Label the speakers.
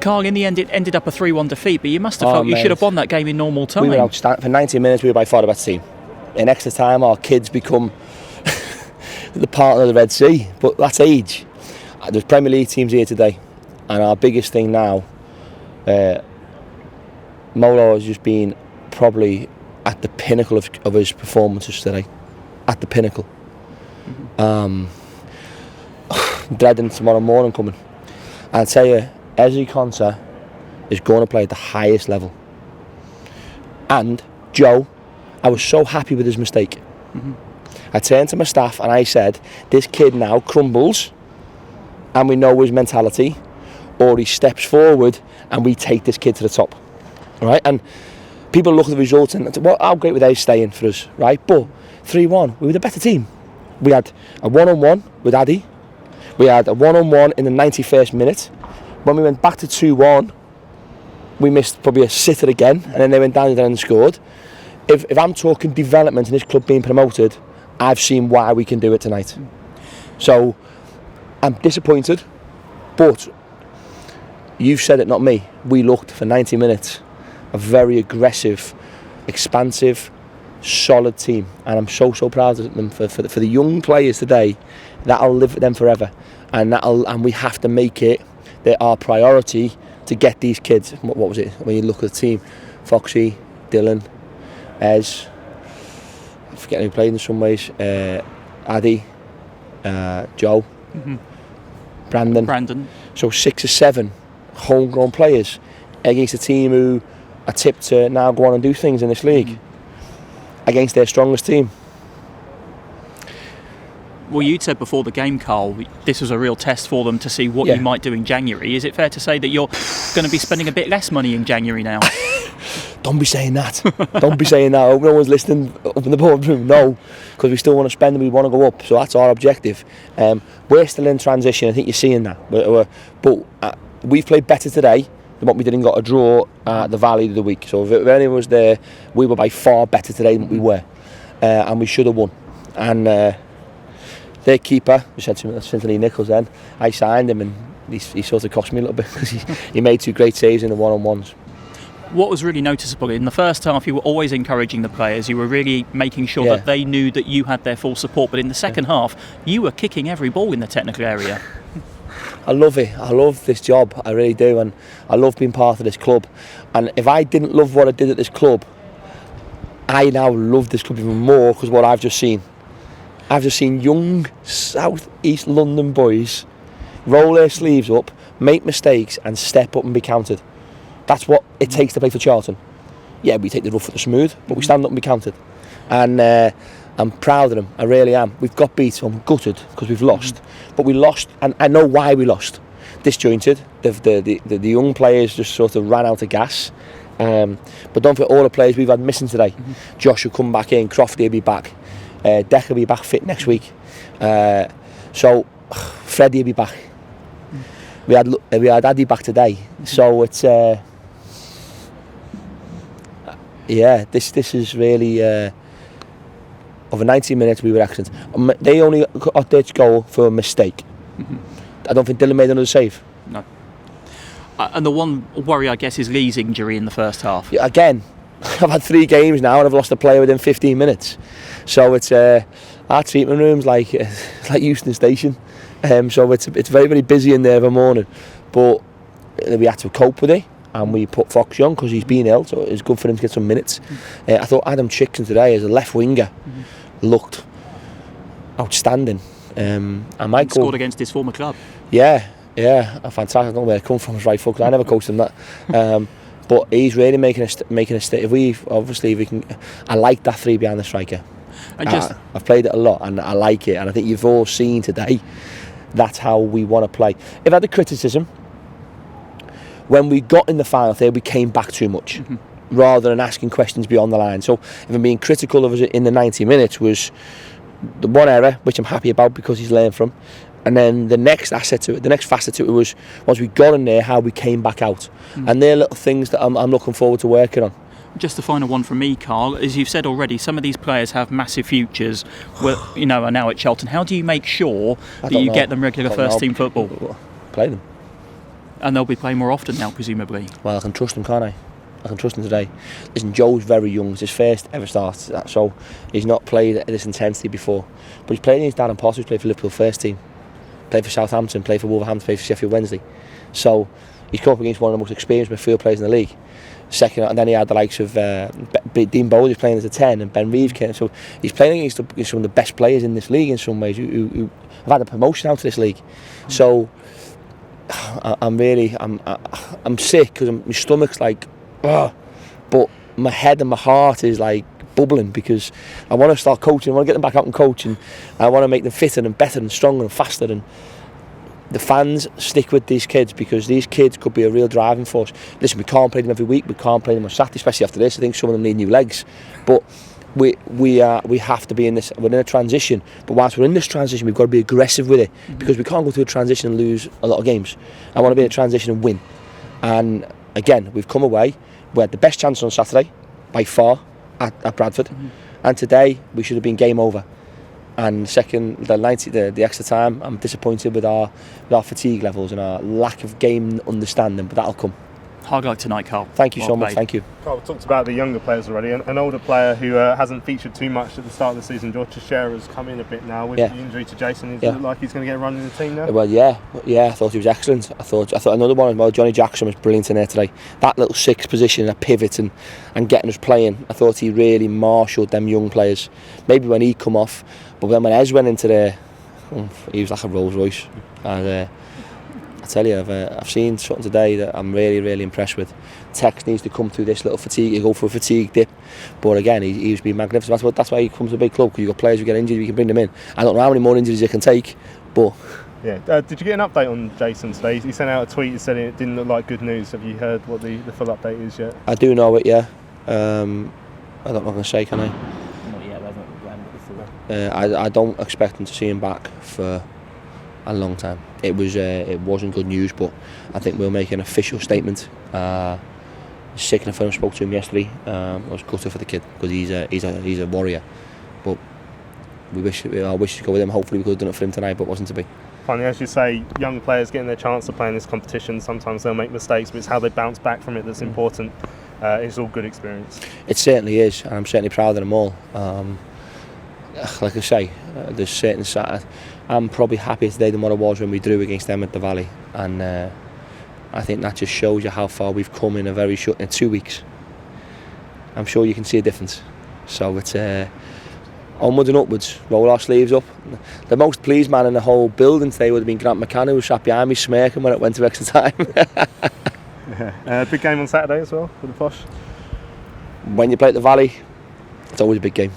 Speaker 1: Karl, in the end, it ended up a 3-1 defeat, but you must have felt you should have won that game in normal time.
Speaker 2: We were outstanding. For 90 minutes, we were by far the best team. In extra time, our kids become the partner of the Red Sea, but that's age. There's Premier League teams here today, and our biggest thing now, Molo has just been probably at the pinnacle of his performances today. At the pinnacle. Dreading tomorrow morning coming. And I'll tell you, Ezri Konsa is going to play at the highest level. And Joe, I was so happy with his mistake. I turned to my staff and I said, this kid now crumbles and we know his mentality, or he steps forward and we take this kid to the top. Right? And people look at the results and say, well, how great were they staying for us? Right? But 3-1, we were the better team. We had a one-on-one with Addy. We had a one-on-one in the 91st minute. When we went back to 2-1, we missed probably a sitter again, and then they went down and scored. If I'm talking development and this club being promoted, I've seen why we can do it tonight. So I'm disappointed, but you've said it, not me. We looked for 90 minutes a very aggressive, expansive, solid team, and I'm so proud of them for the young players today. That'll live with them forever, and we have to make it our priority to get these kids. What was it when you look at the team? Foxy, Dylan, Ez, I forget who played in some ways, Addy, Joe, Brandon. So 6 or 7 homegrown players against a team who are tipped to now go on and do things in this league against their strongest team.
Speaker 1: Well, you'd said before the game, Karl, this was a real test for them to see what you might do in January. Is it fair to say that you're going to be spending a bit less money in January now?
Speaker 2: Don't be saying that. Don't be saying that. I hope no one's listening up in the boardroom. No, because we still want to spend and we want to go up. So that's our objective. We're still in transition. I think you're seeing that. But we've played better today than what we did and got a draw at the Valley of the week. So if anyone was there, we were by far better today than we were. And we should have won. And their keeper, we said to him, that's Anthony Nichols then, I signed him and he sort of cost me a little bit because he made 2 great saves in the one-on-ones.
Speaker 1: What was really noticeable, in the first half you were always encouraging the players, you were really making sure that they knew that you had their full support, but in the second half you were kicking every ball in the technical area.
Speaker 2: I love it. I love this job, I really do, and I love being part of this club. And if I didn't love what I did at this club, I now love this club even more because what I've just seen. I've just seen young South East London boys roll their sleeves up, make mistakes and step up and be counted. That's what it takes to play for Charlton. Yeah, we take the rough with the smooth, but we stand up and be counted. And I'm proud of them, I really am. We've got beat, so I'm gutted because we've lost. But we lost, and I know why we lost. Disjointed, the young players just sort of ran out of gas. But don't forget all the players we've had missing today. Josh will come back in, Crofty will be back. Deck will be back fit next week, so Freddie will be back. We had Addy back today, so it's this is really over 90 minutes we were excellent. They only got their goal for a mistake. I don't think Dylan made another save.
Speaker 1: No. And the one worry, I guess, is Lee's injury in the first half.
Speaker 2: Yeah, again, I've had 3 games now and I've lost a player within 15 minutes. So it's our treatment room's like Euston Station. So it's very, very busy in there every morning. But we had to cope with it and we put Foxy on because he's been ill, so it's good for him to get some minutes. I thought Adam Chickson today as a left winger looked outstanding. I might
Speaker 1: scored against his former club.
Speaker 2: Yeah, fantastic. I don't know where it come from, his right foot, because I never coached him that. But he's really making a step. If we can, I like that 3 behind the striker. I've played it a lot and I like it, and I think you've all seen today that's how we want to play. If I had the criticism, when we got in the final third we came back too much rather than asking questions beyond the line. So if I'm being critical of us in the 90 minutes was the one error, which I'm happy about because he's learned from. And then the next facet to it was once we got in there, how we came back out. And they're little things that I'm looking forward to working on.
Speaker 1: Just the final one from me, Karl. As you've said already, some of these players have massive futures, are now at Charlton. How do you make sure that you get them regular first-team football?
Speaker 2: Play them.
Speaker 1: And they'll be playing more often now, presumably.
Speaker 2: Well, I can trust them, can't I? I can trust him today. Listen, Joe's very young. It's his first ever start, so he's not played at this intensity before. But he's played against Darren Potter, who's played for Liverpool first team, played for Southampton, played for Wolverhampton, played for Sheffield Wednesday. So he's come up against one of the most experienced midfield players in the league. Second, and then he had the likes of Dean Bowley playing as a 10, and Ben Reeves came. So he's playing against some of the best players in this league in some ways who have had a promotion out to this league. So I'm sick because my stomach's like, ugh, but my head and my heart is like bubbling because I want to start coaching. I want to get them back out and coaching. I want to make them fitter and better and stronger and faster. And the fans stick with these kids because these kids could be a real driving force. Listen, we can't play them every week. We can't play them on Saturday, especially after this. I think some of them need new legs, but we have to be in this. We're in a transition, but whilst we're in this transition, we've got to be aggressive with it because we can't go through a transition and lose a lot of games. I want to be in a transition and win. And again, we've come away. We had the best chance on Saturday by far at Bradford, and today we should have been game over. And second, the extra time, I'm disappointed with our fatigue levels and our lack of game understanding, but that'll come.
Speaker 1: Hard luck tonight, Karl.
Speaker 2: Thank you so much. Thank you.
Speaker 3: Karl, we talked about the younger players already. An older player who hasn't featured too much at the start of the season, George Teixeira, has come in a bit now with the injury to Jason. Does it look like he's going to get a run in the team now?
Speaker 2: Well, yeah. I thought he was excellent. I thought another one as well. Johnny Jackson was brilliant in there today. That little sixth position, a pivot, and getting us playing. I thought he really marshalled them young players. Maybe when he come off, but then when Ez went into there, he was like a Rolls Royce. And I tell you, I've seen something today that I'm really, really impressed with. Tex needs to come through this little fatigue. He go for a fatigue dip, but again, he's been magnificent. That's why he comes to a big club, because you've got players who get injured, you can bring them in. I don't know how many more injuries you can take, but
Speaker 3: yeah. Did you get an update on Jason today? He sent out a tweet saying it didn't look like good news. Have you heard what the full update is yet?
Speaker 2: I do know it, yeah. I don't know what I'm going to say, can I?
Speaker 4: Not yet. We haven't before.
Speaker 2: I don't expect him to see him back for a long time. It wasn't good news, but I think we'll make an official statement. Sick enough when I spoke to him yesterday. I was gutted for the kid because he's a warrior. But I wish to go with him. Hopefully we could have done it for him tonight, but it wasn't to be.
Speaker 3: Finally, as you say, young players getting their chance to play in this competition. Sometimes they'll make mistakes, but it's how they bounce back from it that's important. It's all good experience.
Speaker 2: It certainly is, and I'm certainly proud of them all. Like I say, there's certain side. I'm probably happier today than what I was when we drew against them at the Valley, and I think that just shows you how far we've come in a very short, in 2 weeks. I'm sure you can see a difference. So it's onwards and upwards. Roll our sleeves up. The most pleased man in the whole building today would have been Grant McCann, who sat behind me smirking when it went to extra time.
Speaker 3: Big game on Saturday as well for the Posh.
Speaker 2: When you play at the Valley, it's always a big game.